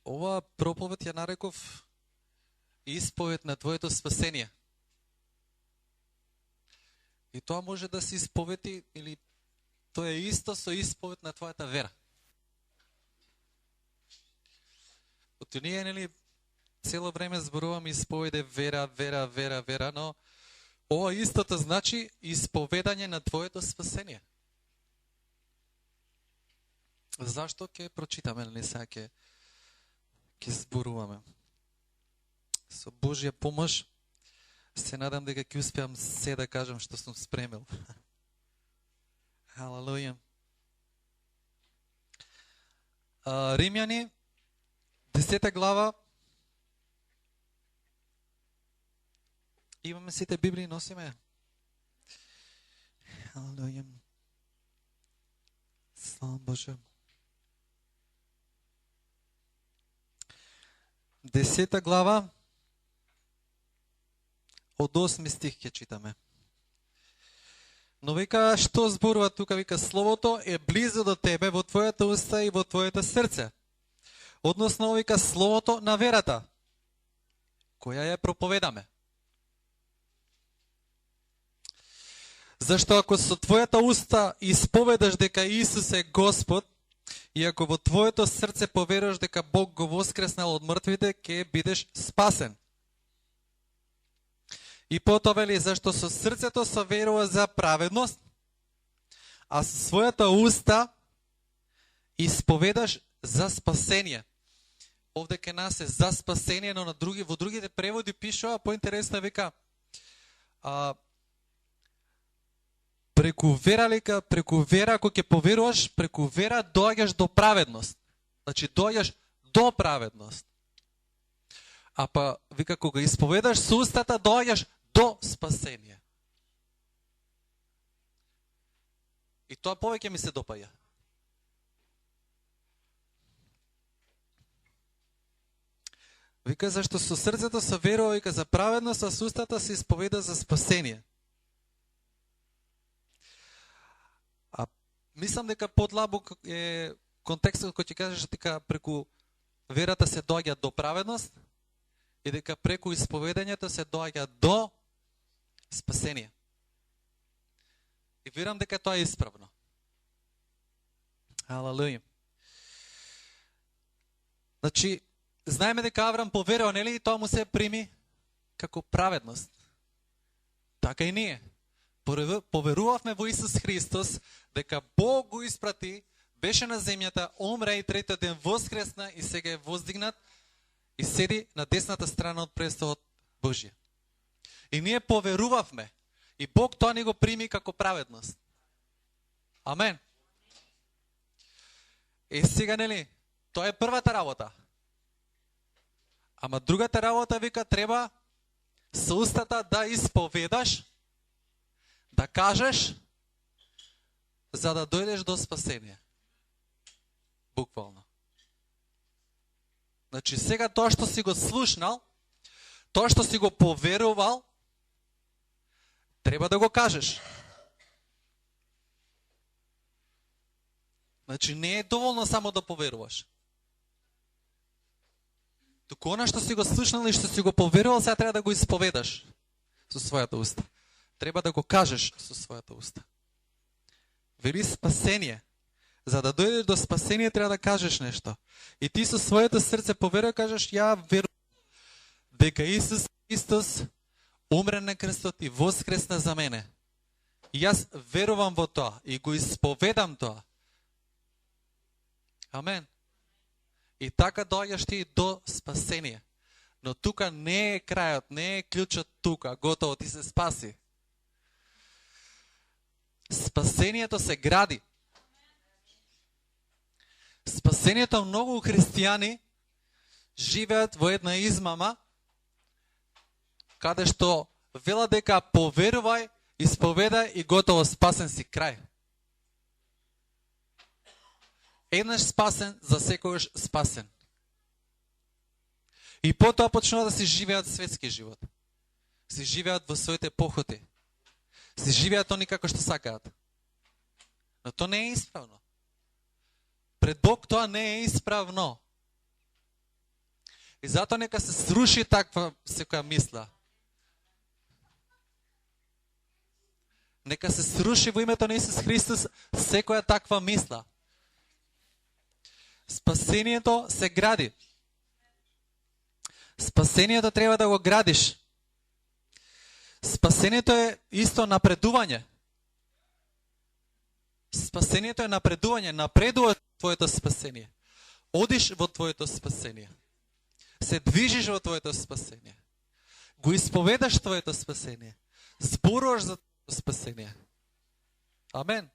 ова проповед ја нареков исповед на твоето спасение. И тоа може да се исповеди, или тоа е исто со исповед на твојата вера. Ото ние, нели, цело време зборуваме исповеде вера, но ова истото значи исповедање на твоето спасение. Зашто ќе прочитаме, нели, сега ќе зборуваме. Со Божја помош се надам дека ќе успеам се да кажам што сум спремил. Халелуја. Римјани, 10 глава. Имаме сите Библии, носиме. Халелуја. Слава Божја. 10 глава. Од 8 стих ќе читаме. Но вика, што зборува тука? Вика, словото е близо до тебе, во твојата уста и во твоето срце. Односно, вика, словото на верата, која ја проповедаме. Зашто ако со твојата уста исповедаш дека Исус е Господ, и ако во твоето срце поверуваш дека Бог го воскреснал од мртвите, ќе бидеш спасен. И потоа вели, зашто со срцето се верува за праведност, а со својата уста исповедаш за спасение. Овде ке нас е за спасение, но во другите преводи пишува, поинтересно вика, преку вера, ако ќе поверуваш, преку вера доаѓаш до праведност. Значи, доаѓаш до праведност. А па, вика, кога исповедаш со устата, доаѓаш до спасение. И тоа повеќе ми се допаја. Вика, зашто со срцето се верува, вика, за праведност, а со устата се исповеда за спасение. А мислам дека подлабок е контекстот кој ќе кажеш дека преку верата се доаѓа до праведност и дека преку исповедањето се доаѓа до спасение. И верам дека тоа е исправно. Алелуја. Значи, знаеме дека Аврам поверува, нели, и тоа му се прими како праведност. Така и ние. Поверувавме во Исус Христос, дека Бог го испрати, беше на земјата, умре и третиот ден воскресна и сега е воздигнат и седи на десната страна од престолот Божија. И ние поверувавме. И Бог тоа ни го прими како праведност. Амен. И сега, нели, тоа е првата работа. Ама другата работа, вика, треба со устата да исповедаш, да кажеш, за да дојдеш до спасение. Буквално. Значи, сега тоа што си го слушнал, тоа што си го поверувал, треба да го кажеш. Значи, не е доволно само да поверуваш. Туку она што си го слушнал и што си го поверувал, сега треба да го исповедаш со својата уста. Треба да го кажеш со својата уста. Вели спасение. За да дојдеш до спасение, треба да кажеш нешто. И ти со своето срце поверуваш, кажеш, ја верувам дека Исус Христос умре на крстот и воскресна за мене. И јас верувам во тоа и го исповедам тоа. Амен. И така доаѓаш ти до спасение. Но тука не е крајот, не е клучот тука, готово, ти се спаси. Спасението се гради. Спасението многу христијани живеат во една измама, каде што вела дека поверувај, исповедај и готово, спасен си, крај. Еднаш спасен, за секојаш спасен. И потоа почнува да си живеат светски живот. Си живеат во своите похоти. Си живеат они како што сакаат. Но тоа не е исправно. Пред Бог тоа не е исправно. И затоа нека се сруши таква секоја мисла. Нека се сруши во името на Исус Христос секоја таква мисла. Спасението се гради. Спасението треба да го градиш. Спасението е исто напредување. Спасението е напредување. Напредува твоето спасение. Одиш во твоето спасение. Се движиш во твоето спасение. Го исповедаш твоето спасение. Зборуваш за твоето спасение. Амен.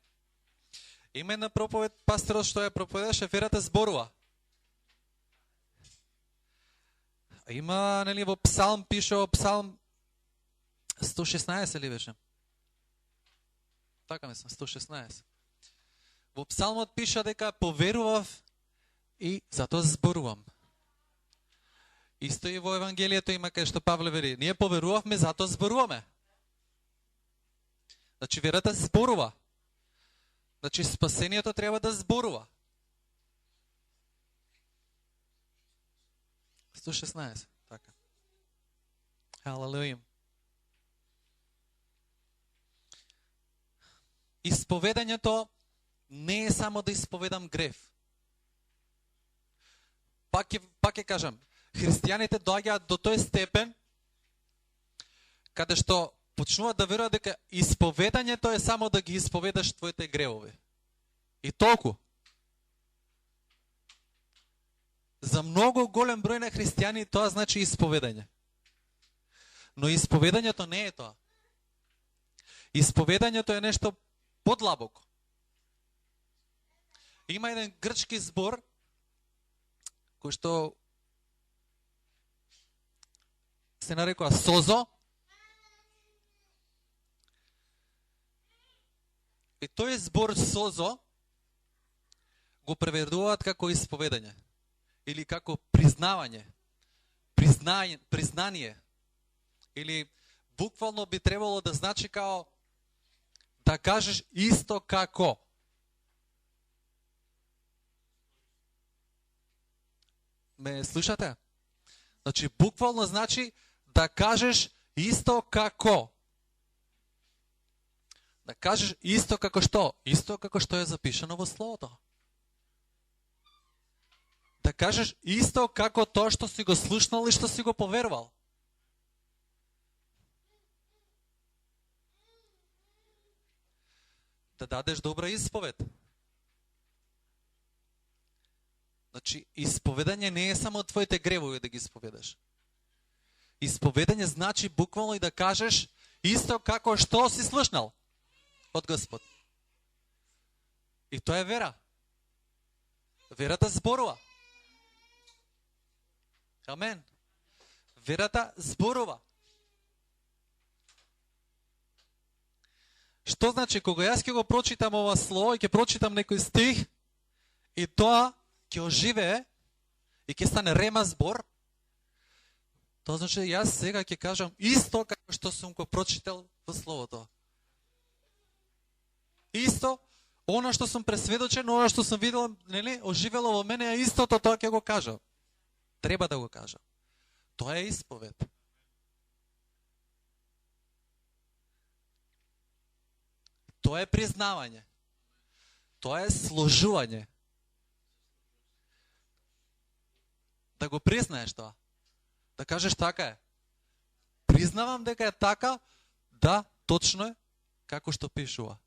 Има една проповед, пасторот што ја проповедаше, верата зборува. Има, нели, во Псалм пише, во Псалм 116 ли беше? Така мислам, 116. Во Псалмот пише дека поверував и затоа зборувам. Исто и во Евангелието има кај што Павле вели, ние поверувавме, затоа зборуваме. Значи верата зборува. Значи спасението треба да зборува. 116, така. Халелуја. Исповедањето не е само да исповедам грев. Пак ќе кажам, христијаните доаѓаат до тој степен каде што почнуваат да веруваат дека исповедањето е само да ги исповедаш твоите гревови. И толку. За многу голем број на христијани тоа значи исповедање. Но исповедањето не е тоа. Исповедањето е нешто подлабоко. Има еден грчки збор кој што се нарекува созо. И тој збор созо го преведуваат како исповедање или како признавање, признание, или буквално би требало да значи као да кажеш исто како. Ме слушате? Значи буквално значи да кажеш исто како. Да кажеш исто како што? Исто како што е запишано во Словото. Да кажеш исто како тоа што си го слушнал и што си го поверувал. Да дадеш добра исповед. Значи, исповедање не е само твоите гревови да ги исповедаш. Исповедање значи буквално и да кажеш исто како што си слушнал од Господ. И тоа е вера. Верата зборува. Амен. Верата зборува. Што значи, кога јас ќе го прочитам ова слово и ќе прочитам некој стих и тоа ќе оживее и ќе стане рема збор, тоа значи јас сега ќе кажам исто како што сум го прочитал во словото. Исто, она што сум пресведочен, она што сум видел, нели, оживело во мене, истото тоа ќе го кажам. Треба да го кажам. Тоа е исповед. Тоа е признавање. Тоа е сложување. Да го признаеш тоа. Да кажеш така е. Признавам дека е така, да, точно е, како што пишува.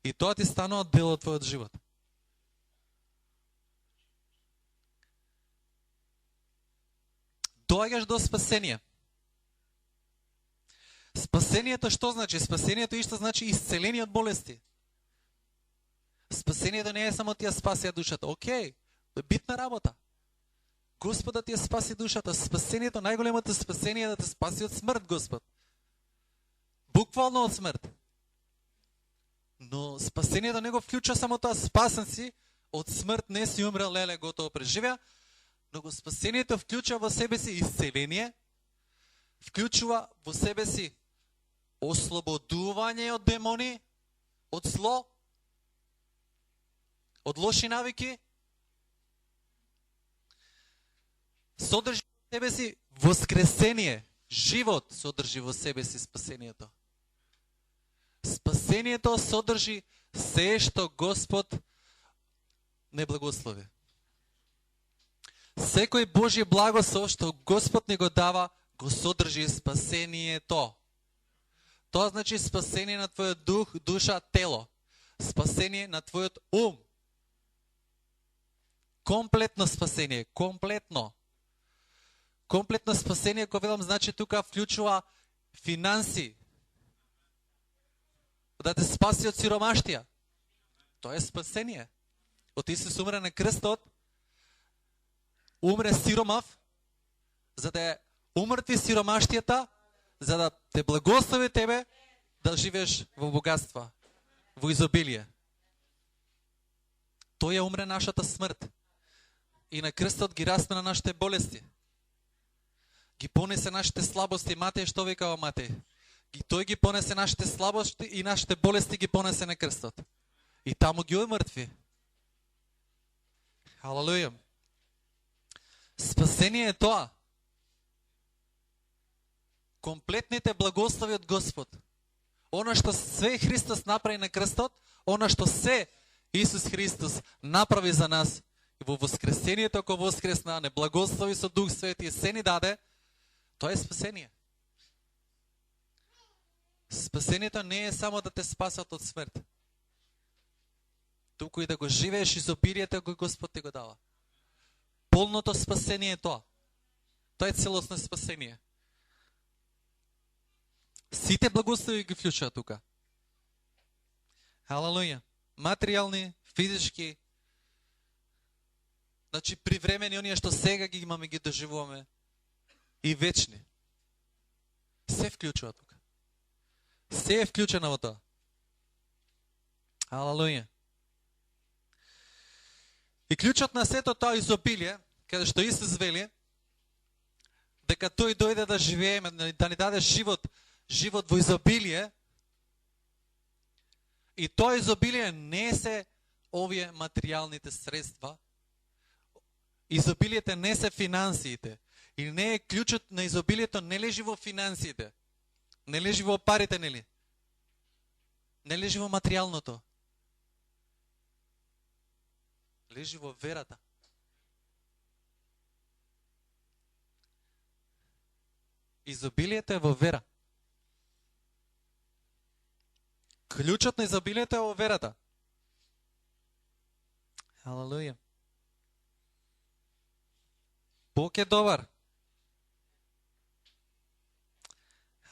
И тоа ти станува дел од твојот живот. Доаѓаш до спасение. Спасението што значи? Спасението исто значи исцеление од болести. Спасението не е само ти ја спаси душата. Океј, битна работа. Господ да ти ја спаси душата. Спасението, најголемото спасение е да те спаси од смрт, Господ. Буквално од смрт. Но спасението не го вклучува само тоа, спасен си, од смрт не си умрел, леле, готово преживеа, но го спасението вклучува во себе си исцеление, вклучува во себе си ослободување од демони, од зло, од лоши навики. содржи во себе си воскресение. Живот содржи во себе си спасението. Спасението содржи се што Господ не благослови. Секој Божји благослов што Господ ни го дава, го содржи спасението. Тоа значи спасение на твојот дух, душа, тело. Спасение на твојот ум. Комплетно спасение, комплетно. Комплетно спасение, кој велам, значи тука вклучува финанси. Да те спаси од сиромаштија. Тоа е спасение. Од Исус умре на крстот, умре сиромав, за да умртви сиромаштијата, за да те благослови тебе да живееш во богатства, во изобилие. Тој ја умре нашата смрт. И на крстот ги распна нашите болести. Ги понесе нашите слабости. Матеј што викава Матеј? Тој ги понесе нашите слабости и нашите болести ги понесе на крстот. И таму ги умртви. Халелуја. Спасение е тоа. Комплетните благослови од Господ. Она што све Христос направи на крстот, она што се Исус Христос направи за нас и во воскресението кој воскресна, не благослови со Дух Свети и се ни даде, тоа е спасение. Спасението не е само да те спасат од смрт. Туку и да го живееш изобилието кој Господ ти го дава. Полното спасение е тоа. Тоа е целосно спасение. Сите благослови ги вклучува тука. Халелуја. Материјални, физички, значи привремени, оние што сега ги имаме, ги доживуваме, и вечни. Се вклучува тука. Се е вклучено во тоа. Халелуја. И клучот на сето тоа изобилие, каде што Исус вели, дека тој дојде да живееме, да ни даде живот во изобилие, и тоа изобилие не се овие материјалните средства, изобилието не се финансиите, и не е клучот на изобилието, не лежи во финансиите, не лежи во парите, нели? Не лежи во материјалното. Лежи во верата. Изобилието е во вера. Клучот на изобилието е во верата. Халелуја. Бог е добар.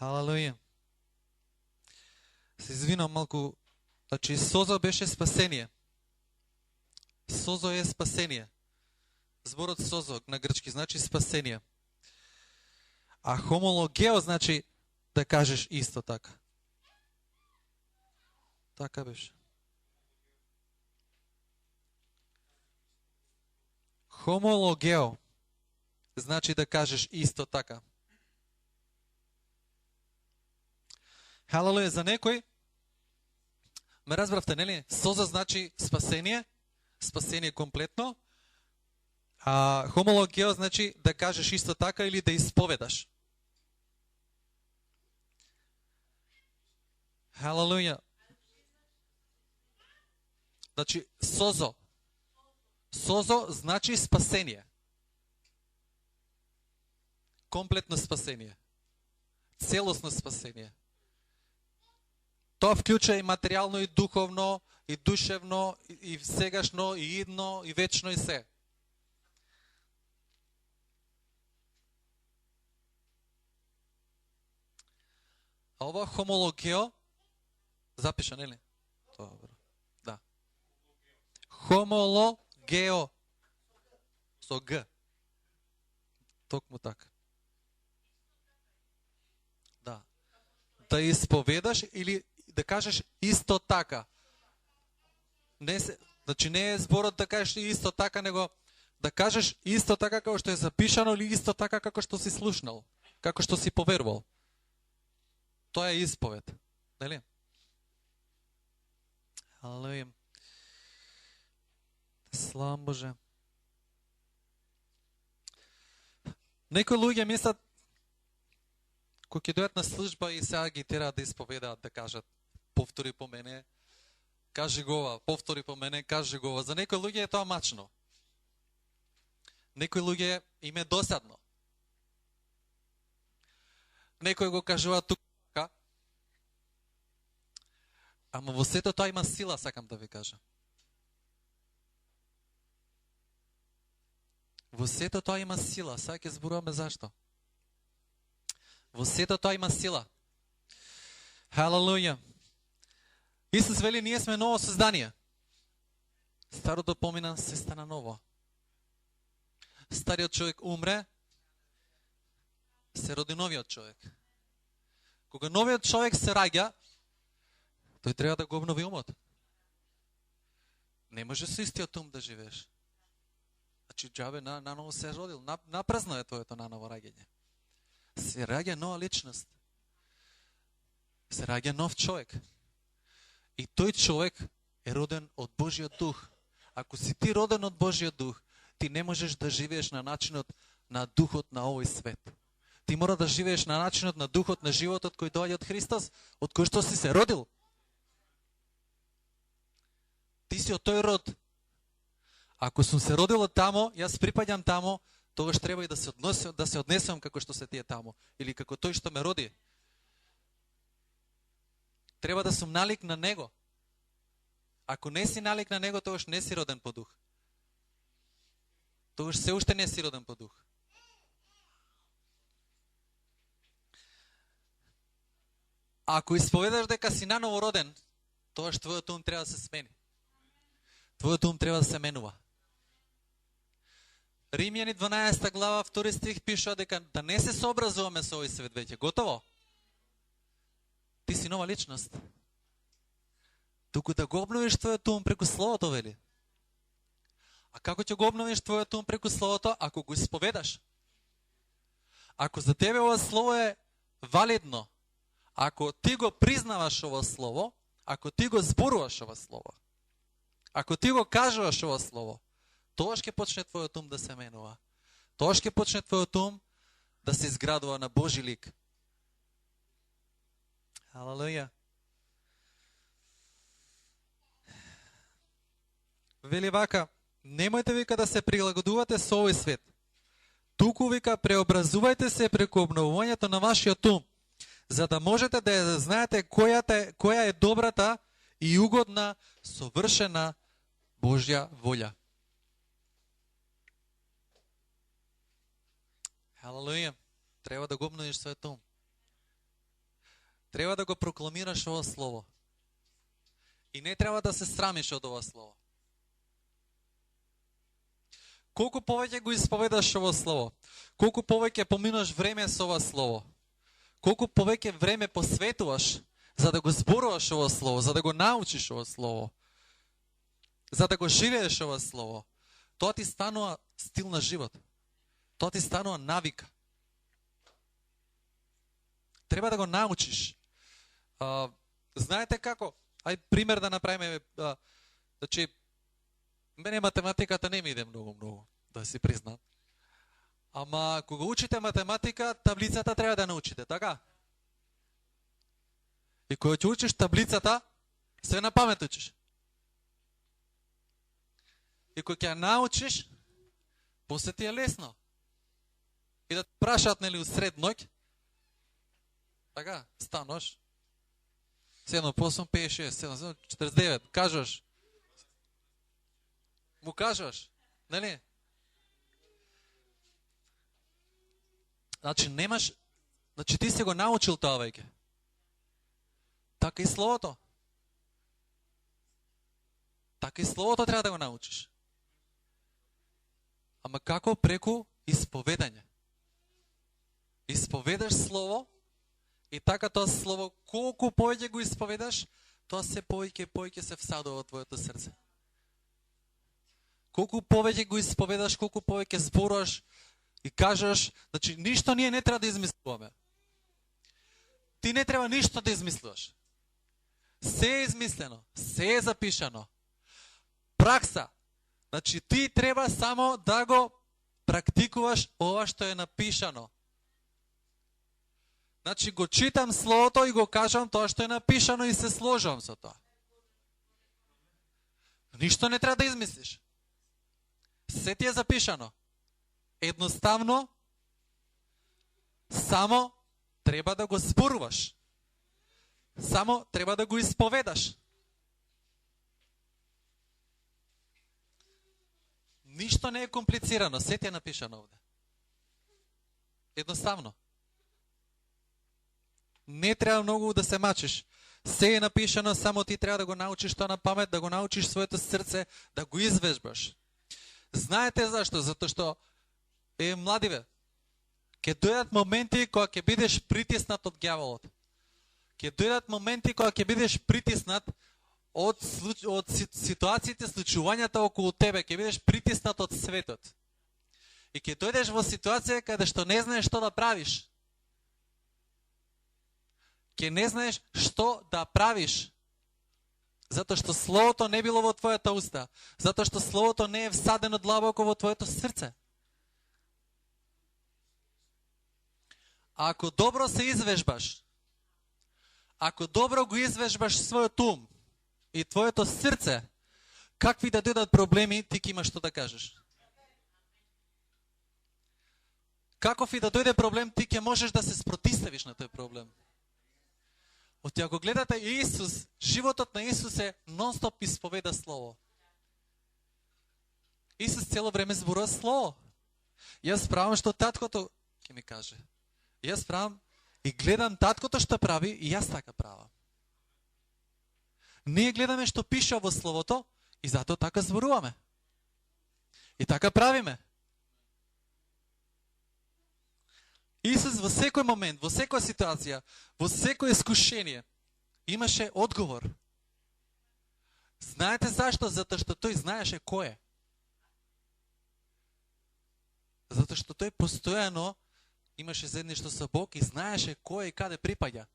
Халелуја. Се извинам малку, значи созо беше спасение. Созо е спасение. Зборот созо на грчки значи спасение. А хомологео значи да кажеш исто така. Така беше. Хомологео значи да кажеш исто така. Халелуја, за некој ме разбравте, нели? Соза значи спасение, спасение комплетно, а хомологео значи да кажеш исто така или да исповедаш. Халелуја. Значи, созо. Созо значи спасение. Комплетно спасение. Целосно спасение. Тоа вклучува и материјално, и духовно, и душевно, и сегашно, и идно, и вечно, и се. А ова хомологео, запиша, нели? Добро. Да. Хомологео. Со Г. Токму така. Да. Да исповедаш или да кажеш исто така. Значи не е зборот да кажеш исто така, него да кажеш исто така како што е запишано или исто така како што си слушнал, како што си поверувал. Тоа е исповед. Нели? Халелуја. Слава Боже. Некои луѓе мислат, кои ќе дојдат на служба и сега ги тера да исповедаат, да кажат, повтори по мене, кажи го ова, повтори по мене, кажи го ова. За некои луѓе е тоа мачно. Некои луѓе им е досадно. Некои го кажуваат тука. Ама во сето тоа има сила, сакам да ви кажа. Во сето тоа има сила. Сега ќе зборуваме зашто. Во сето тоа има сила. Халелуја. Исус вели, ние сме ново создание. Старото помина, се стана ново. Стариот човек умре, се роди новиот човек. Кога новиот човек се раѓа, тој треба да го обнови умот. Не може со истиот ум да живееш. Значи, џабе наново се родил, напразно е твоето наново раѓање. Се раѓа нова личност. Се раѓа нов човек. И тој човек е роден од Божиот дух. Ако си ти роден од Божиот дух, ти не можеш да живееш на начинот на духот на овој свет. Ти мора да живееш на начинот на духот на животот кој доаѓа од Христос, од кој што си се родил. Ти си од тој род. Ако сум се родил од тамо, јас припаѓам тамо, тогаш треба и да се однесам како што се тие тамо. Или како тој што ме роди. Треба да сум налик на него. Ако не си налик на него, тогаш не си роден по дух. Тогаш се уште не си роден по дух. Ако исповедаш дека си наново роден, тогаш твојот ум треба да се смени. Твојот ум треба да се менува. Римјани 12 глава, 2 стих пишува дека да не се сообразуваме со овој свет веќе. Готово? Ти си нова личност. Туку да го обновиш твојот ум преку Словото, вели. А како ќе го обновиш твојот ум преку Словото? Ако го исповедаш. Ако за тебе ова Слово е валидно, ако ти го признаваш ова Слово, ако ти го зборуваш ова Слово, ако ти го кажуваш ова Слово, тогаш ќе почне твојот ум да се менува. Тогаш ќе почне твојот ум да се изградува на Божи лик. Халелуја. Вели вака, немојте вика да се прилагодувате со овој свет. Туку вика преобразувајте се преку обновувањето на вашиот ум, за да можете да ја знаете која е добрата и угодна, совршена Божја волја. Халелуја. Треба да го обновиш својот ум. Треба да го прокламираш ова Слово. И не треба да се срамиш од ова Слово. Колку повеќе го исповедаш ова Слово, колку повеќе поминаш време со ова Слово, колку повеќе време посветуваш за да го зборуваш ова Слово, за да го научиш ова Слово, за да го живееш ова Слово, тоа ти станува стил на живот. Тоа ти станува навика. Треба да го научиш. Знаете како? Ај пример да направиме. Значи, мене математиката не ми иде многу, да си признам. Ама, кога учите математика, таблицата треба да научите, така? И кога ќе учиш таблицата, се на памет учиш. И кога ќе научиш, после ти е лесно. И да те прашаат, нели, усред ноќ, така, станош, 7 по 8, 5, 6, 7, 49, кажеш, му кажеш, нели? Значи, немаш, значи ти си го научил тоа веќе. Така и Словото. Така и Словото треба да го научиш. Ама како? Преку исповедање. Исповедаш Слово и така тоа Слово, колку повеќе го исповедаш, тоа се повеќе се всадува во твоето срце. Колку повеќе го исповедаш, колку повеќе зборуваш и кажеш, значи ништо ние не треба да измислуваме. Ти не треба ништо да измислуваш. Се е измислено, се е запишано. Пракса. Значи ти треба само да го практикуваш ова што е напишано. Значи го читам словото и го кажам тоа што е напишано и се сложувам со тоа. Ништо не треба да измислиш. Се ти е запишано. Едноставно, само треба да го зборуваш. Само треба да го исповедаш. Ништо не е комплицирано, се ти е напишано овде. Едноставно. Не треба многу да се мачиш. Се е напишано, само ти треба да го научиш тоа на памет, да го научиш своето срце, да го извежбаш. Знаете зашто? Затоа што младиве, ќе дојдат моменти кога ќе бидеш притиснат од ѓаволот. Ќе дојдат моменти кога ќе бидеш притиснат од ситуациите, случувањата околу тебе, ќе бидеш притиснат од светот. И ќе дојдеш во ситуација каде што не знаеш што да правиш. Ќе не знаеш што да правиш. Затоа што словото не било во твојата уста. Затоа што словото не е всадено длабоко во твоето срце. Ако добро се извежбаш, ако добро го извежбаш својот ум и твоето срце, какви да дојдат проблеми, ти ќе имаш што да кажеш. Каков и да дојде проблем, ти ќе можеш да се спротиставиш на тој проблем. Оти ако гледате Исус, животот на Исус е нон-стоп исповеда слово. Исус цело време зборува слово. Јас правам што таткото ќе ми каже. Јас правам и гледам таткото што прави и јас така правам. Ние гледаме што пише во словото и затоа така зборуваме. И така правиме. Исус во секој момент, во секоја ситуација, во секој искушение имаше одговор. Знаете зашто? Затоа што тој знаеше кој е. Затоа што тој постојано имаше заедништво со Бог и знаеше кој и каде припаѓа.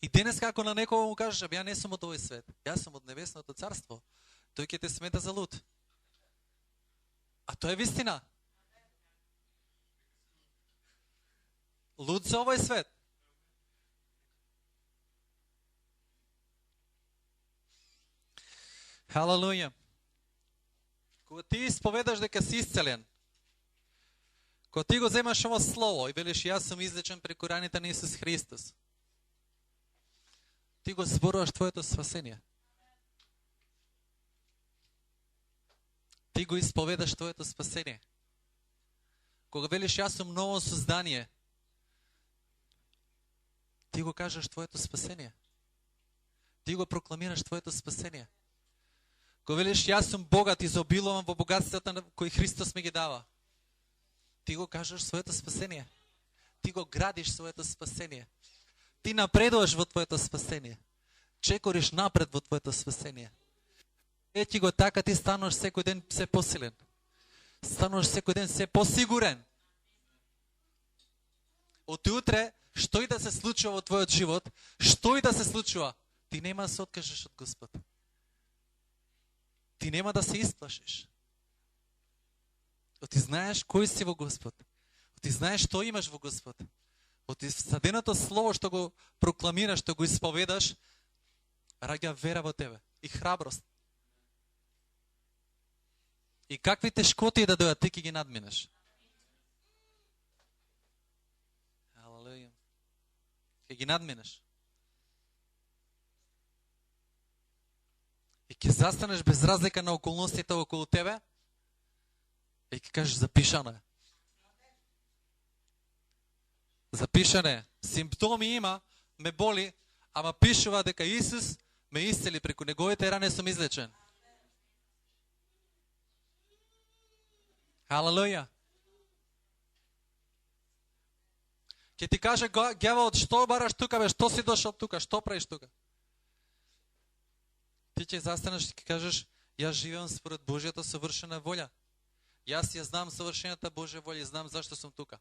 И денес како на некого му кажеш, ја не сум од овој свет, јас сум од небесното царство, тој ќе те смета за луд. А тоа е вистина. Луд за овој свет. Халелуја. Кога ти исповедаш дека си исцелен, кога ти го земаш ово слово и велиш јас сум излечен преку раните на Исус Христос, ти го зборуваш твоето спасение. Ти го исповедаш твоето спасение. Кога велиш јас сум ново создание, ти го кажеш твоето спасение. Ти го прокламираш твоето спасение. Кога велиш јас сум богат, изобилувам во богатствата кои Христос ми ги дава, ти го кажеш своето спасение. Ти го градиш своето спасение. Ти напредуваш во твоето спасение. Чекориш напред во твоето спасение. Ети го така, ти стануваш секој ден се посилен. Стануваш секој ден се посигурен. Од утре, што и да се случува во твојот живот, што и да се случува, ти нема да се откажеш од Господ. Ти нема да се исплашиш. Ти знаеш кој си во Господ. Ти знаеш што имаш во Господ. Од всаденото слово што го прокламираш, што го исповедаш, раѓа вера во тебе и храброст. И какви тешкоти да дојдат, ти ќе ги надминеш. Халелуја. Ќе ги надминеш. И ќе застанеш без разлика на околностите околу тебе и ќе кажеш запишано е. Запишано е. Симптоми има, ме боли, ама пишува дека Исус ме исцели преку неговите ране сум излечен. Халелуја. Ќе ти каже ѓаволот, што бараш тука, бе, што си дошол тука, што правиш тука? Ти ќе застанеш и ќе кажеш, јас живеам според Божјата совршена волја. Јас ја знам совршената Божја волја и знам зашто сум тука.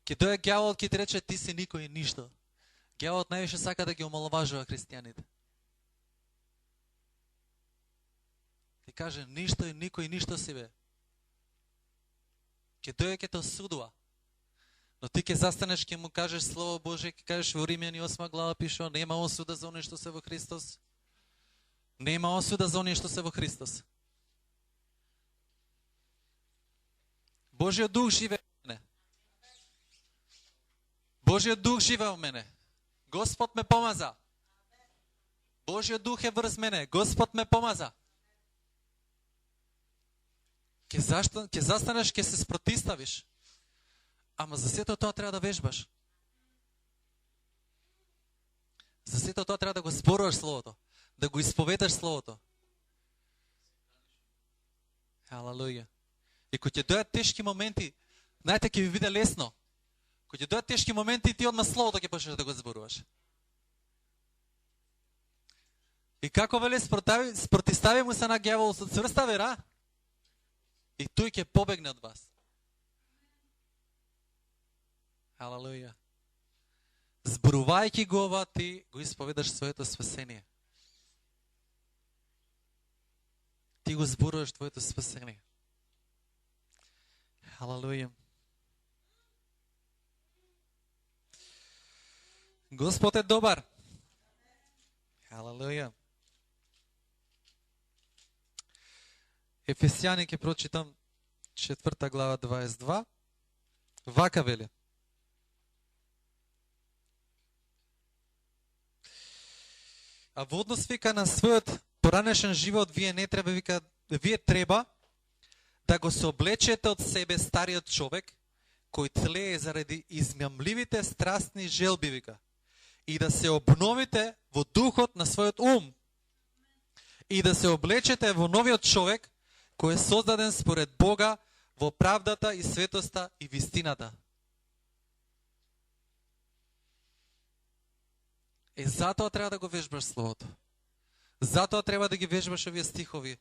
Ќе дојде ѓаволот, ќе ти рече, ти си никој и ништо. Ѓаволот највише сака да ги омаловажува христијаните. каже ништо и никој ништо си бе. Ќе дојде ќе те осудува. Но ти ќе застанеш, ќе му кажеш Слово Божие, ќе кажеш во Римјани 8 глава пише, нема осуда за оние што се во Христос. Нема осуда за оние што се во Христос. Божиот дух живее во мене. Божиот дух живее во мене. Господ ме помаза. Божиот дух е врз мене. Господ ме помаза. Ќе застанеш, ќе се спротиставиш. Ама за сето тоа треба да вежбаш. За сето тоа треба да го зборуваш Словото. Да го исповедаш Словото. Халелуја. И кога ќе дојдат тешки моменти, знаете, ќе ви биде лесно. Кога ќе дојдат тешки моменти, ти одма Словото ќе почнеш да го зборуваш. И како вели, спротистави му се на ѓавол со цврста вера, и тој ќе побегне од вас. Халелуја. Зборувајќи го ова, ти го исповедаш своето спасение. Ти го зборуваш твоето спасение. Халелуја. Господ е добар. Халелуја. Ефесјани ќе прочитам 4 глава 22. Вака вели. А во однос вика на својот поранешен живот, вие треба да го се облечете од себе стариот човек, кој тлее заради измамливите страстни желби, вика, и да се обновите во духот на својот ум, и да се облечете во новиот човек, кој е создаден според Бога во правдата и светоста и вистината. Затоа треба да го вежбаш Словото. Затоа треба да ги вежбаш овие стихови.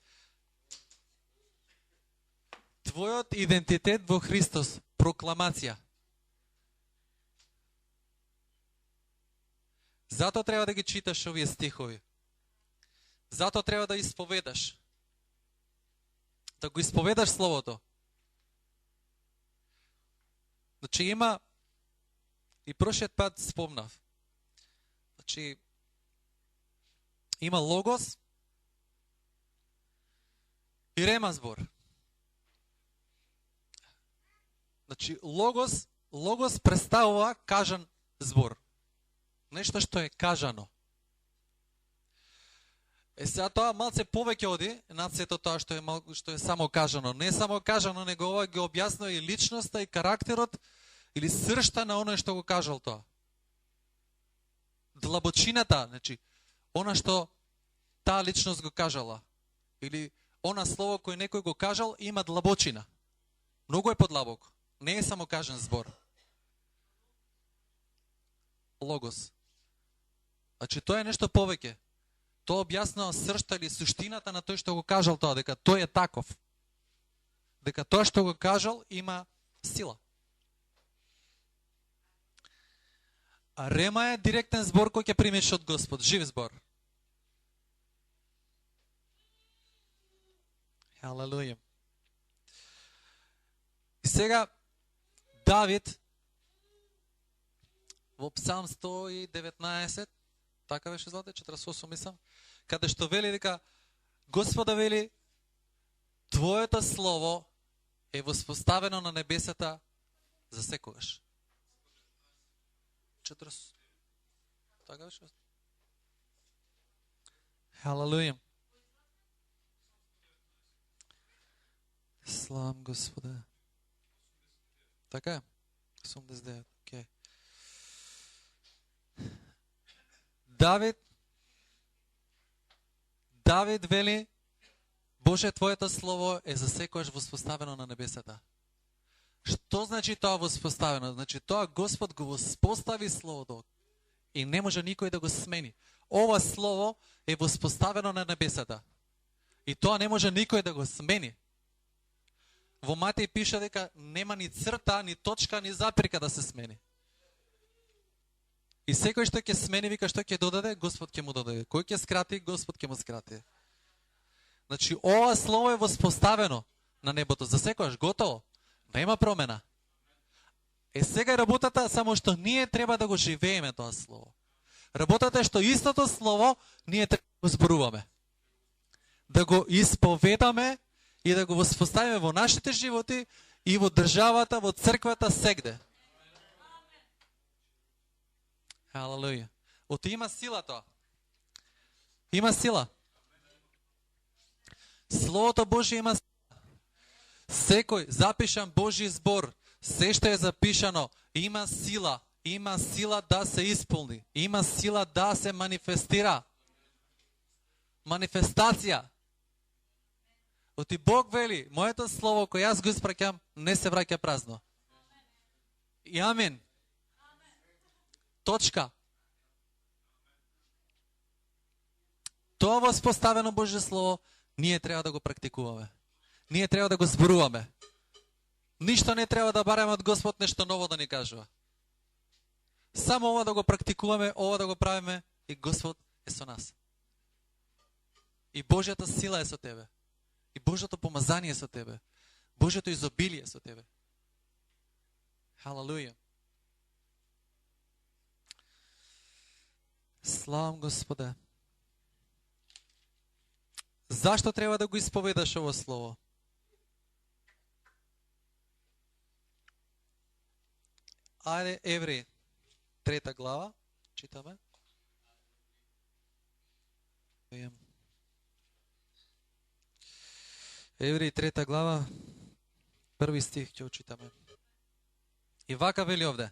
Твојот идентитет во Христос, прокламација. Затоа треба да ги читаш овие стихови. Затоа треба да исповедаш. Да го исповедаш Словото. Значи има, и прошлиот пат спомнав, значи има логос и рема збор. Значи логос представува кажан збор. Нешто што е кажано. Сега тоа малце повеќе оди над сето тоа што е само кажано. Не само кажано, него ова ги објаснува и личноста и карактерот или сршта на оној што го кажал тоа. Длабочината, значи, она што таа личност го кажала, или она слово кој некој го кажал, има длабочина. Многу е подлабоко. Не е само кажан збор. Логос. Значи, тоа е нешто повеќе. Тоа објаснува сршта или суштината на тој што го кажал тоа, дека тој е таков. Дека тоа што го кажал има сила. А рема е директен збор кој ќе примеш од Господ, жив збор. Халелуја. И сега Давид во Псалм 119, така беше злате, 48 мислам, каде што вели дека Господа вели, Твоето слово е воспоставено на небесата за секогаш. 40. Така беше? Халелуја. Славам Господа. Така е? 89. Окей. Давид вели, Боже, Твоето слово е за секојаш воспоставено на небесата. Што значи тоа воспоставено? Значи тоа Господ го воспостави словото и не може никој да го смени. Ова слово е воспоставено на небесата. И тоа не може никој да го смени. Во Матеј пише дека нема ни црта, ни точка, ни запирка да се смени. И секој што ќе смени, вика што ќе додаде, Господ ќе му додаде. Кој ќе скрати, Господ ќе му скрати. Значи, ова слово е воспоставено на небото. За секојаш, готово. Нема промена. Сега е работата, само што ние треба да го живееме тоа слово. Работата е што истото слово ние треба да го зборуваме. Да го исповедаме и да го воспоставиме во нашите животи и во државата, во црквата, сегде. Халелуја. Оти има сила тоа. Има сила. Словото Божие има сила. Секој запишан Божи збор, се што е запишано, има сила. Има сила да се исполни. Има сила да се манифестира. Манифестација. Оти Бог вели, моето слово кој јас го испраќам, не се враќа празно. И амин. Точка. Тоа воспоставено Божје слово, ние треба да го практикуваме. Ние треба да го зборуваме. Ништо не треба да бараме од Господ нешто ново да ни кажува. Само ова да го практикуваме, ова да го правиме и Господ е со нас. И Божјата сила е со тебе. И Божјото помазание е со тебе. Божјото изобилие е со тебе. Халелуја. Славам Господе. Зашто треба да го исповедаш ово слово? Ајде, Евреи, 3 глава, читаме. Евреи, 3 глава, 1 стих ќе очитаме. И вака вели овде.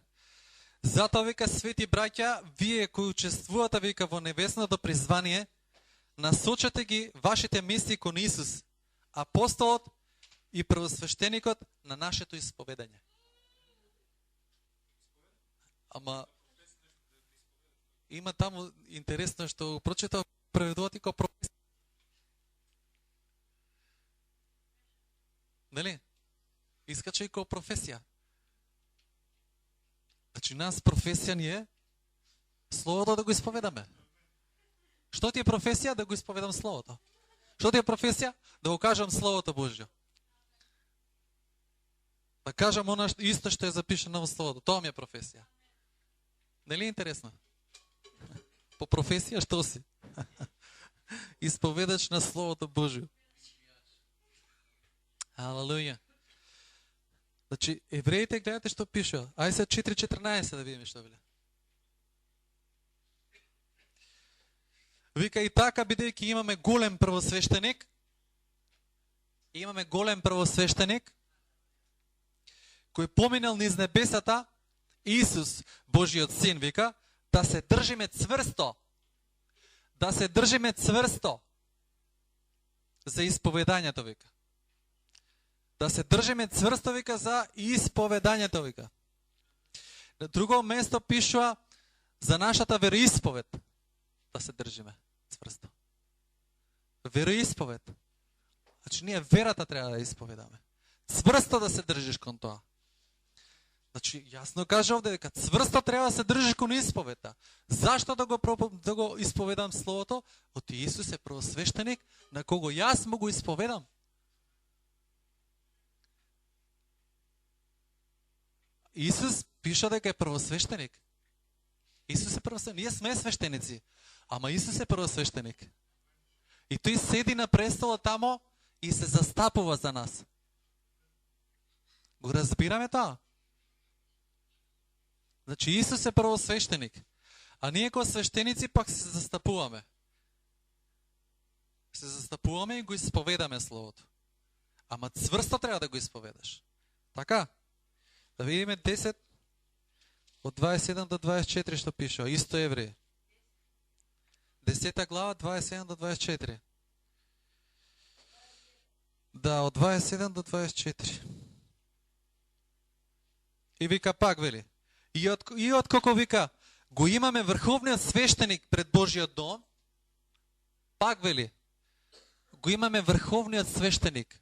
Затоа вика, свети браќа, вие кои учествувате вика во небесното призвание, насочете ги вашите мисли кон Исус, апостолот и првосвештеникот на нашето исповедање. Ама има таму интересно што прочитав, преведуват и како професија. Нели? Искача и како професија. Значи, нас професија ни е словото да го исповедаме. Што ти е професија? Да го исповедам словото. Што ти е професија? Да го кажам словото Божјо. Да кажам она исто што е запишано во словото. Тоа ми е професија. Нели е интересно? По професија што си? Исповедач на словото Божјо. Алелуја. Значи, евреите, гледате што пише. Ај се 4.14 да видиме што веле. Вика, и така, бидејќи имаме голем првосвештеник, кој поминал низ небесата, Исус, Божиот Син, вика, да се држиме цврсто. Да се држиме цврсто за исповедањето, вика. Да се држиме цврсто, вика, за исповедањето, вика. На друго место пишува за нашата вероисповед. Да се држиме цврсто. Вероисповед. Значи, ние верата треба да исповедаме. Цврсто да се држиш кон тоа. Значи, јасно кажа овде дека цврсто треба да се држиш кон исповета. Зашто да го исповедам словото? Оти Исус е првосвештеник на кого јас му го исповедам. Исус пиша дека е првосвештеник. Исус е првосвештеник. Ние сме свештеници, ама Исус е првосвештеник. И тој седи на престолот тамо и се застапува за нас. Го разбираме тоа? Значи Исус е првосвештеник, а ние како свештеници пак се застапуваме. Се застапуваме и го исповедаме словото. Ама цврсто треба да го исповедаш. Така? Да видиме 10 од 27 до 24 што пише, исто Евреи. 10 глава 27 до 24. Да, од 27 до 24. И вика пак вели. И откако вика, го имаме врховниот свештеник пред Божиот дом, пак вели, го имаме врховниот свештеник.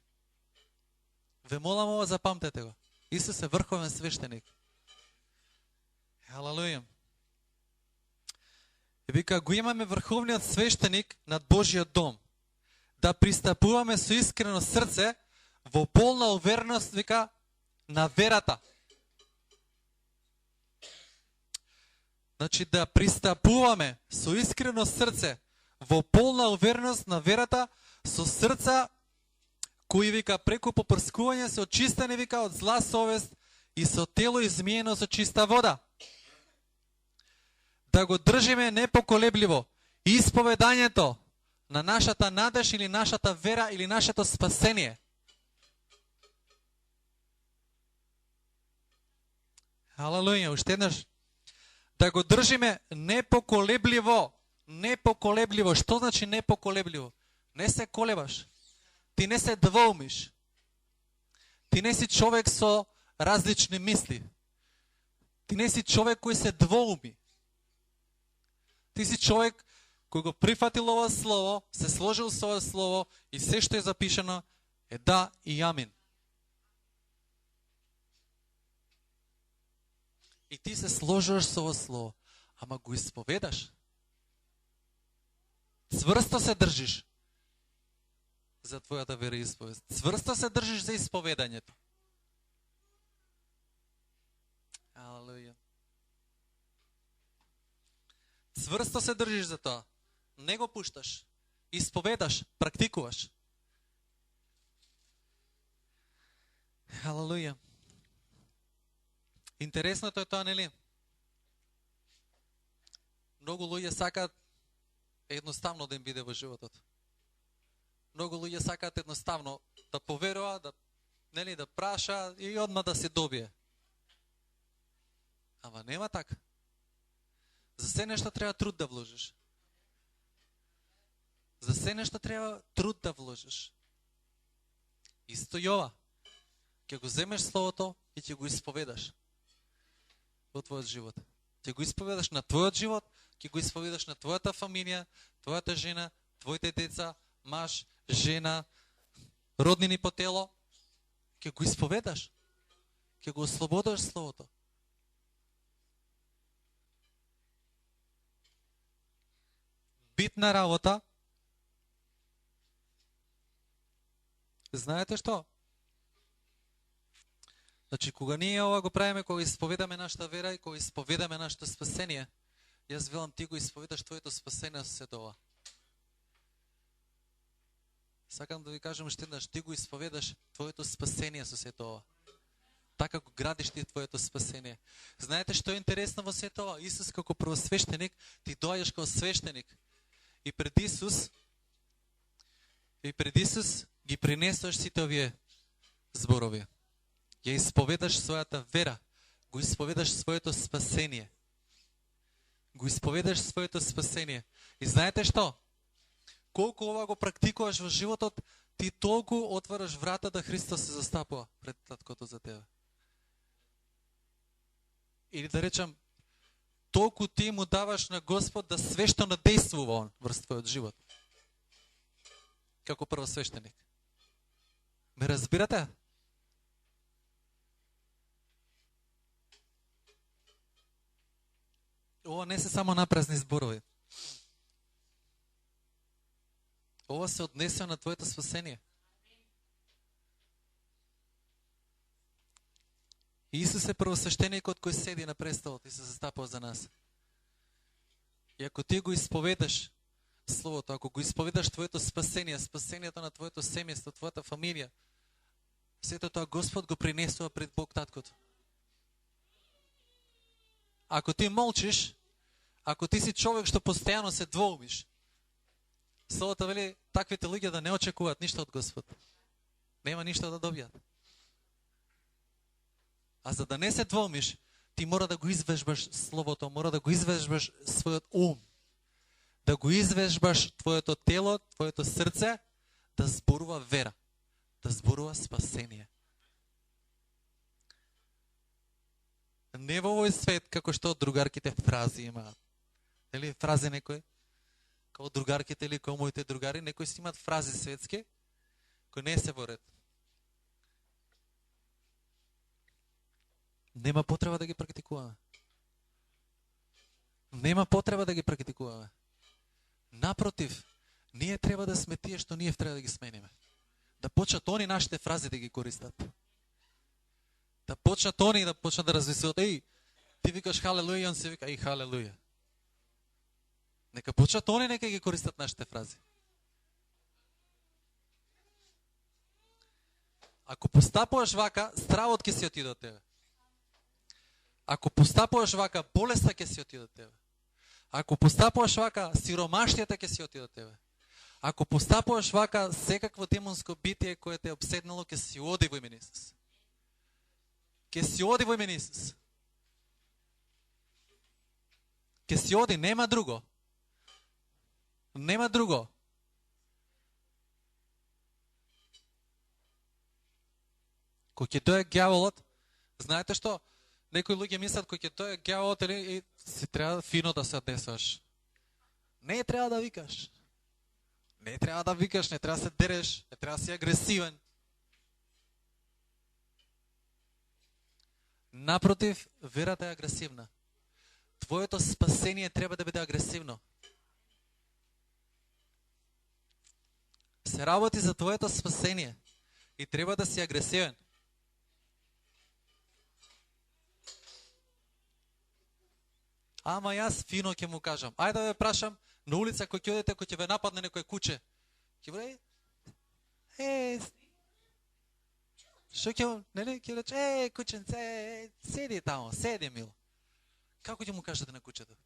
Ве молам ова, запамтете го. Исус е врховен свештеник. Халелуја. И вика, го имаме врховниот свештеник над Божиот дом. да пристапуваме со искрено срце во полна увереност, вика, на верата. Значи да пристапуваме со искрено срце во полна увереност на верата, со срца кои, вика, преку попрскување се очистени, вика, од зла совест и со тело измиено со чиста вода. Да го држиме непоколебливо исповедањето на нашата надеж или нашата вера или нашето спасение. Халелуја, уште еднаш. Да го држиме непоколебливо. Непоколебливо. Што значи непоколебливо? Не се колебаш. Ти не се двоумиш. Ти не си човек со различни мисли. Ти не си човек кој се двоуми. Ти си човек кој го прифатил ова слово, се сложил со ова слово и се што е запишено е да и амин. И ти се сложиш со ова слово, ама го исповедаш. Цврсто се држиш за твојата вера и исповест. Цврсто се држиш за исповедањето. Алелуја. Цврсто се држиш за тоа. Не го пушташ. Исповедаш, практикуваш. Алелуја. Интересното е тоа, нели? Многу луѓе сакаат едноставно да им биде во животот. Многу луѓе сакаат едноставно да поверуваат, да, нели, да праша и одма да се добие. Ама нема така. За се нешто треба труд да вложиш. За се нешто треба труд да вложиш. Исто и ова. Ќе го земеш словото и ќе го исповедаш во твојот живот. Ќе го исповедаш на твојот живот, ќе го исповедаш на твојата фамилија, твојата жена, твоите деца, маж, жена, роднини по тело. Ќе го исповедаш. Ќе го ослободаш словото. Битна работа. Знаете што? Значи, кога ние ова го правиме, кога исповедаме нашата вера и кога исповедаме нашето спасение, јас велам, ти го исповедаш твоето спасение со сето ова. Сакам да ви кажам уште еднаш, ти го исповедаш твоето спасение со сето ова. Така го градиш ти твоето спасение. Знаете што е интересно во сето ова? Исус како првосвештеник, ти доаѓаш како свештеник. И пред Исус ги принесуваш сите овие зборови. Ја исповедаш својата вера, го исповедаш своето спасение. Го исповедаш своето спасение. И знаете што? Колку ова го практикуваш во животот, ти толку отвараш врата да Христос се застапува пред таткото за тебе. Или да речам, толку ти му даваш на Господ да свешто надействува он врз твојот живот. Како првосвештеник. Ме разбирате? Ова не се само напразни зборови. Ова се однесува на твоето спасение. Исус е првосвештеникот кој седи на престолот и се застапува за нас. И ако ти го исповедаш Словото, ако го исповедаш твоето спасение, спасението на твоето семејство, твојата фамилија, сето тоа Господ го принесува пред Бог Таткото. Ако ти молчиш, ако ти си човек што постојано се двоумиш, Словото вели таквите луѓе да не очекуваат ништо од Господ. Нема ништо да добијат. А за да не се двоумиш, ти мора да го извежбаш Словото, мора да го извежбаш својот ум, да го извежбаш твоето тело, твоето срце, да зборува вера, да зборува спасение. Не во овој свет, како што другарките фрази имаат. Дали фрази некој? Како другарките или како моите другари, некои си имат фрази светски, кои не се во ред. Нема потреба да ги практикуваме. Нема потреба да ги практикуваме. Напротив, Ние треба да сме тие што ние треба да ги смениме. Да почнат они нашите фрази да ги користат. Да почнат они да почнат да размислуват, еј, ти викаш халелуја, он се вика, еј, халелуја. Нека почнат они, нека ги користат нашите фрази. Ако постапуваш вака, стравот ќе си отиде од тебе. Ако постапуваш вака, болеста ќе си отиде од тебе. Ако постапуваш вака, сиромаштијата ќе си отиде од тебе. Ако постапуваш вака, секакво демонско битие кое те е обседнало, ќе си оди во име на Исус. Ќе си оди во име на Исус. Ќе си оди, нема друго. Нема друго. Кој ќе дое ѓаволот, знаете што? Некои луѓе мислат кој ќе дое ѓаволот или си треба фино да се однесуваш. Не треба да викаш. Не треба да викаш, не треба да се дереш, не треба да си агресивен. Напротив, верата е агресивна. Твоето спасение треба да биде агресивно. Се работи за твоето спасение и треба да си агресивен. Ама јас фино ќе му кажам. Ајде да ве прашам, на улица кој ќе одите, кој ќе ве нападне некој куче. Ќе бъде, што ќе, нели, ќе рече, кученце, седи тамо, седи мил. Како ќе му кажете на кучето?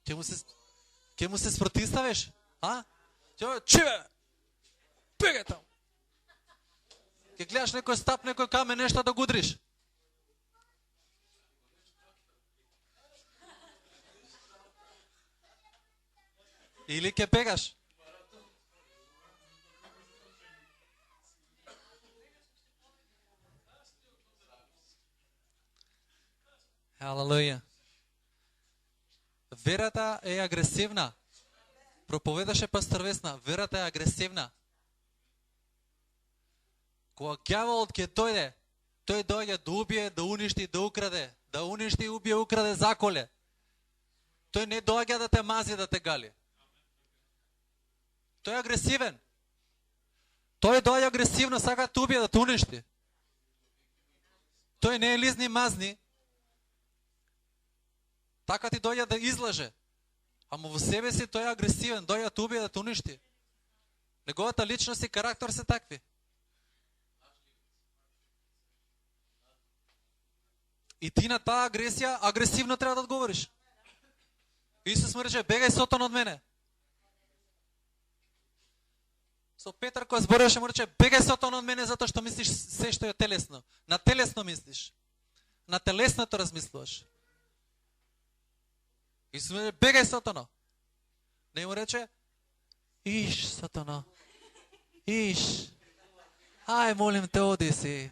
Ќе му се спротивставиш? А? Ќе чуе! Бегај тамо! Ќе гледаш некој стап, некој камен, нешто да го удриш. Или ќе бегаш. Халелуја. Верата е агресивна. Проповедаше пастор Весна, верата е агресивна. Кога ѓаволот ќе дојде, тој доаѓа да убие, да уништи, да украде, да уништи, убие, украде, заколе. Тој не доаѓа да те мази, да те гали. Тој е агресивен. Тој доаѓа агресивно, сака да те убие, да те уништи. Тој не е лизни мазни. Така ти доаѓа да излаже. Ама во себе си тој е агресивен, доаѓа да те убие, да те уништи. Неговата личност и карактер се такви. И ти на таа агресија агресивно треба да одговориш. Исус му рече, бегај Сатан од мене. Со Петар кој збореше му рече, бегај Сатан од мене затоа што мислиш се што е телесно. На телесно мислиш. На телесното размислуваш. Исус му рече, бегај Сатано. Не му рече, иш Сатано. Иш. Ај, молим те, оди си.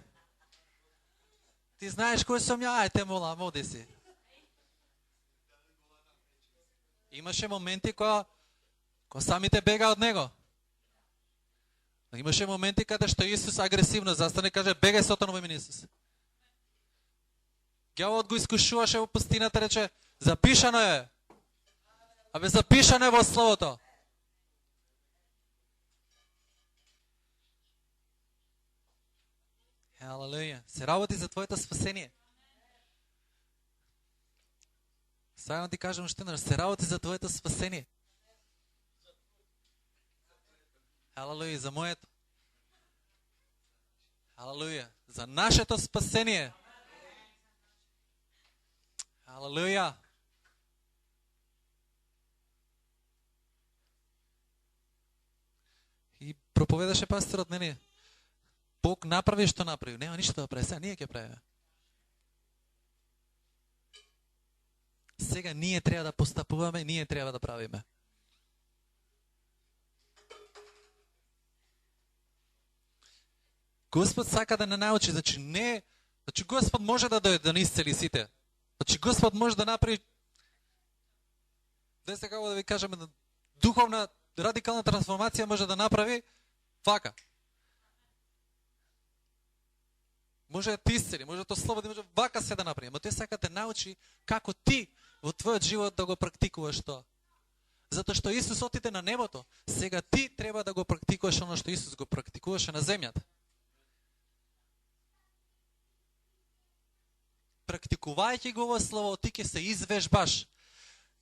Ти знаеш кој сум ја, ај те молам, оди си. Имаше моменти која самите бега од него. Имаше моменти каде што Исус агресивно застане и каже, бегај Сатан во име на Исус. Ѓаволот го искушуваше во пустината, рече, запишано е. Абе, запишано е во Словото. Халелуја. Се работи за твоето спасение. Сега ти кажам уште еднаш, се работи за твоето спасение. Халелуја, за моето. Халелуја, за нашето спасение. Халелуја. И проповедаше пасторот, нели? Бог направи што направи. Нема ништо да прави, сега ние ќе правиме. Сега ние треба да постапуваме, ние треба да правиме. Господ сака да не научи, значи Господ може да дојде да ни исцели сите. Значи Господ може да направи, дека како да ви кажеме, духовна радикална трансформација може да направи вака. Може да ти исцели, може да те ослободи, може вака се да направи. Но тој сака да научи како ти во твојот живот да го практикуваш тоа. Затоа што Исус отиде на небото. Сега ти треба да го практикуваш оно што Исус го практикуваше на земјата. Практикувајќи го во Слово, ти ќе се извежбаш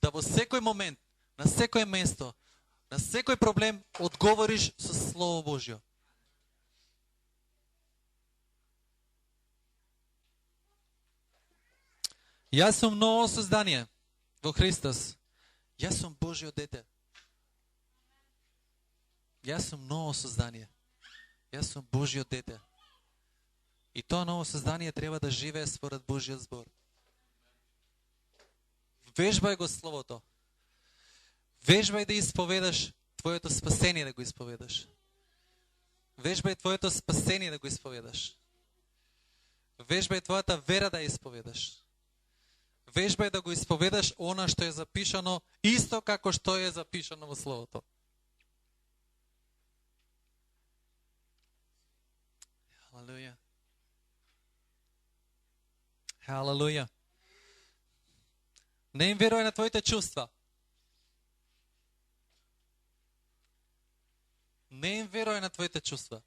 да во секој момент, на секој место, на секој проблем одговориш со Слово Божјо. Јас сум ново создание во Христос. Јас сум Божјо дете. Јас сум ново создание. Јас сум Божјо дете. И тоа ново создание треба да живее според Божјиот збор. Вежбај го Словото. Вежбај да исповедаш твоето спасение, да го исповедаш. Вежбај твоето спасение да го исповедаш. Вежбај твојата вера да исповедаш. Вежбај да го исповедаш она што е запишано исто како што е запишано во Словото. Халелуја. Халелуја. Не им верувај на твоите чувства. Не им верувај на твоите чувства.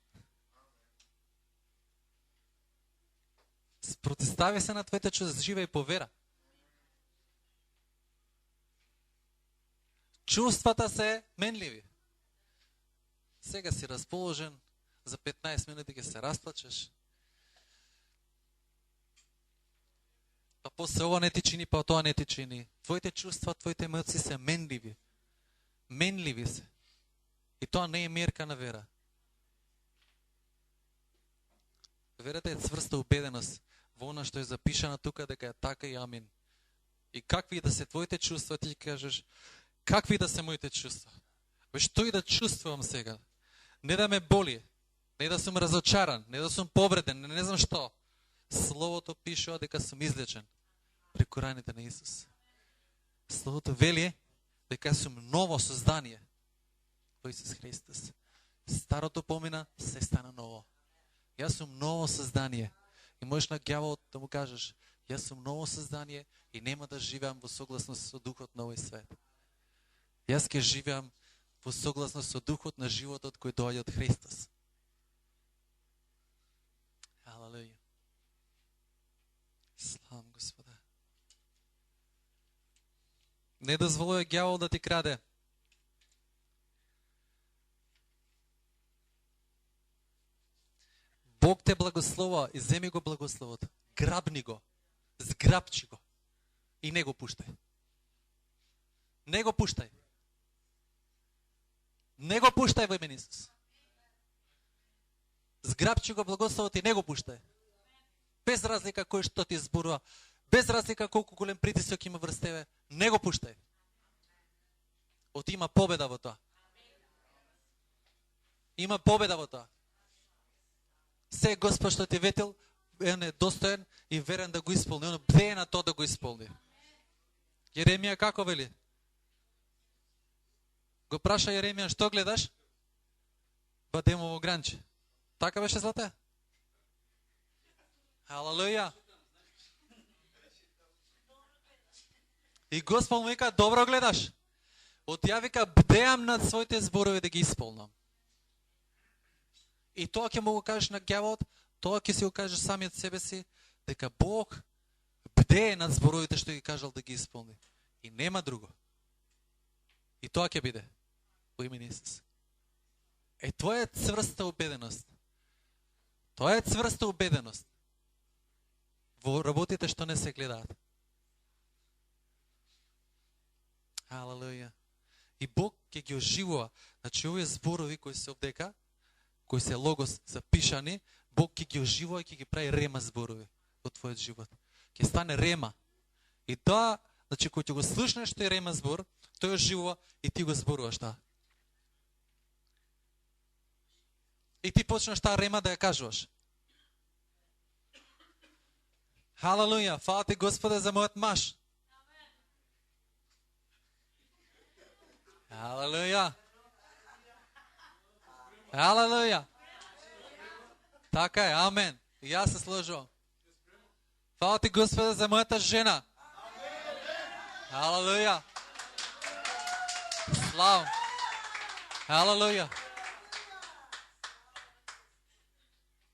Спротистави се на твоите чувства, живеј по вера. Чувствата се менливи. Сега си расположен, за 15 минути ќе се расплачеш. Па после ова не ти чини, па тоа не ти чини. Твоите чувства, твоите емоции се менливи. Менливи се. И тоа не е мерка на вера. Верата е цврста убеденост во она што е запишано тука дека е така и амин. И какви да се твоите чувства, ти кажеш, какви да се моите чувства? Бе, што и да чувствувам сега? Не да ме боли, не да сум разочаран, не да сум повреден, не знам што. Словото пишува дека сум излечен преку раните на Исус. Словото вели дека сум ново создание во Исус Христос. Старото помина, се стана ново. Јас сум ново создание. И можеш на ѓаволот да му кажеш, јас сум ново создание и нема да живеам во согласност со духот на овој свет. Јас ќе живеам во согласност со духот на животот кој доаѓа од Христос. Халелуја. Славам Господа. Не дозволувај ѓавол да ти краде. Бог те благослова и земи го благословот. Грабни го. Зграбчи го. И не го пуштај. Не го пуштај. Не го пуштај во име на Исус. Зграбчи го благословот и не го пуштај. Без разлика кој што ти зборува, без разлика колку голем притисок има врз тебе, не го пуштај. Оти има победа во тоа. Има победа во тоа. Се Господ што ти ветил, он е достоен и верен да го исполни. Он бдее на тоа да го исполни. Јеремија како вели? Го праша Јеремија, што гледаш? Бадемово гранче. Така беше злате? Халелуја. И Господ му вика, добро гледаш. От ја вика, бдеам над своите зборови да ги исполнам. И тоа ќе му го кажеш на ѓаволот, тоа ќе си го кажеш самиот себе си, дека Бог бдее над зборовите што ги кажал да ги исполни. И нема друго. И тоа ќе биде во име на Исус. Е, тоа е цврста убеденост. Тоа е цврста убеденост во работите што не се гледаат. Халелуја. И Бог ќе ги оживува. Значи, овие зборови кои се овдека, кои се логос запишани, Бог ќе ги оживува и ќе ги прави рема зборови во твојот живот. Ќе стане рема. И тоа, значи, кој ќе го слушнеш тој рема збор, тој оживува и ти го зборуваш таа. И ти почнеш таа рема да ја кажуваш. Халелуја, фала ти Господе за мојот маж. Халелуја. Халелуја. Така е, амен. И јас се сложувам. Фала ти Господе за мојата жена. Халелуја. славам. Халелуја.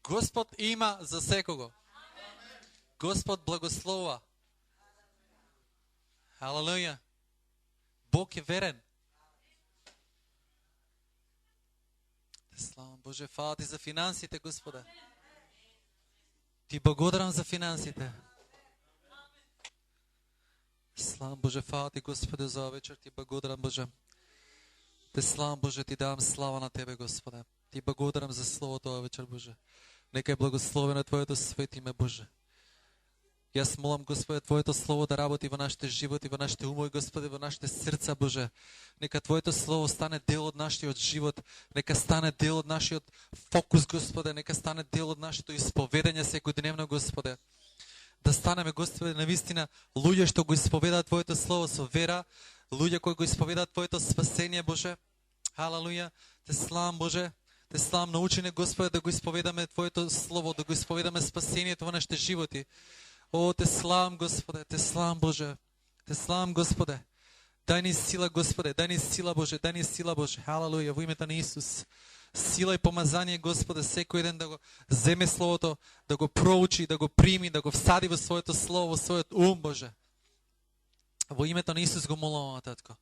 Господ има за секого. Господ благословува. Халелуја. Бог е верен. Слава Боже, фала ти за финансите, Господе. Ти благодарам за финансите. Слава Боже, фала ти, Господе, за вечер. Ти благодарам, Боже. Те слава Боже, ти давам слава на Тебе, Господе. Ти благодарам за Словото ова вечер, Боже. Нека е благословено Твоето свето име, Боже. Јас молам, Господе, Твоето Слово да работи во нашите животи, во нашите умови, Господе, во нашите срца, Боже. Нека Твоето Слово стане дел од нашиот живот, нека стане дел од нашиот фокус, Господе, нека стане дел од нашето исповедање секојдневно, Господе. Да станеме, Господе, навистина луѓе што го исповедаат Твоето Слово со вера, луѓе кои го исповедаат Твоето спасение, Боже. Халелуја. Те славам, Боже. Те славам, научи не, Господе, да го исповедаме Твоето Слово, да го исповедаме спасението во нашите животи. О, те славам, Господе, те славам, Боже. Те славам, Господе. Дај ни сила, Господе, дај ни сила, Боже, дај ни сила, Боже. Халелуја, во името на Исус. Сила и помазание, Господе, секој ден да го земе Словото, да го проучи, да го прими, да го всади во своето Слово, во својот ум, Боже. Во името на Исус го молам, Татко.